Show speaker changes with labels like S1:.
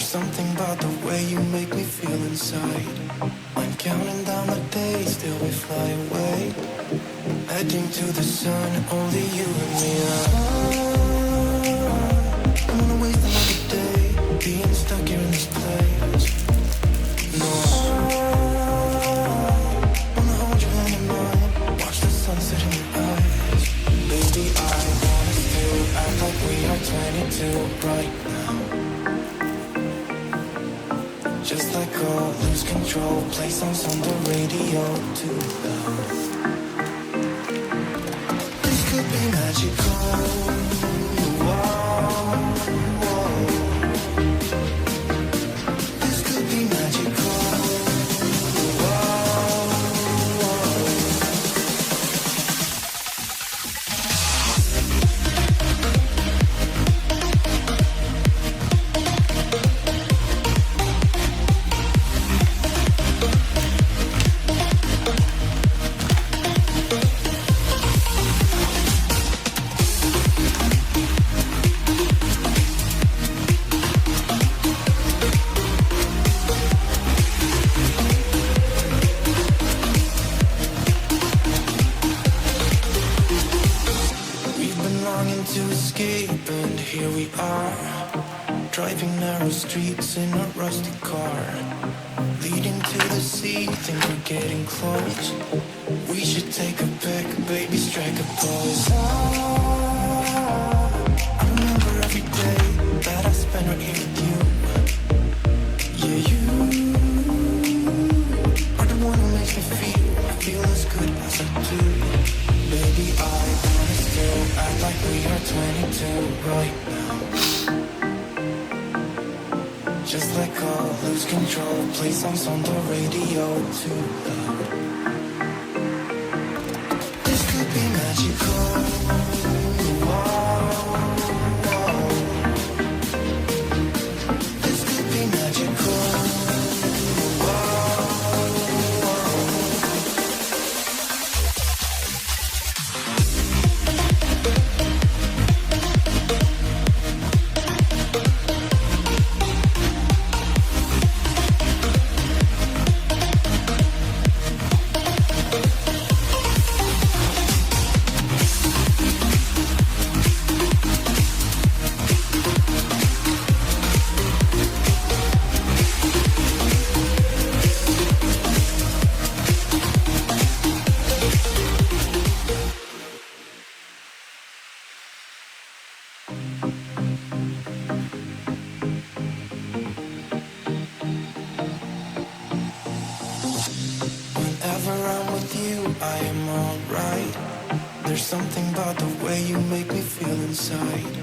S1: something about the way you make me feel inside. I'm counting down the days till we fly away, heading to the sun, only you and me. I don't wanna waste another day being stuck here in this place. No, wanna hold your hand in mine, watch the sunset in your eyes. Baby, I want us to act like we are 22 right now. Just let go, lose control, play songs on the radio too loud. This could be magical. Whoa, whoa. This could be magical. Whoa, whoa. To escape, and here we are, driving narrow streets in a rusty car, leading to the sea. Think we're getting close. We should take a pic, baby, strike a pose. I remember every day that I spent right here with you. Yeah, you are the one who makes me feel as good as I do. Baby, I wanna still act like we are 22 right now. Just let go, lose control, play songs on the radio too loud. This could be magical. Whoa, whoa. This could be magical. Whenever I'm with you, I am alright. There's something about the way you make me feel inside.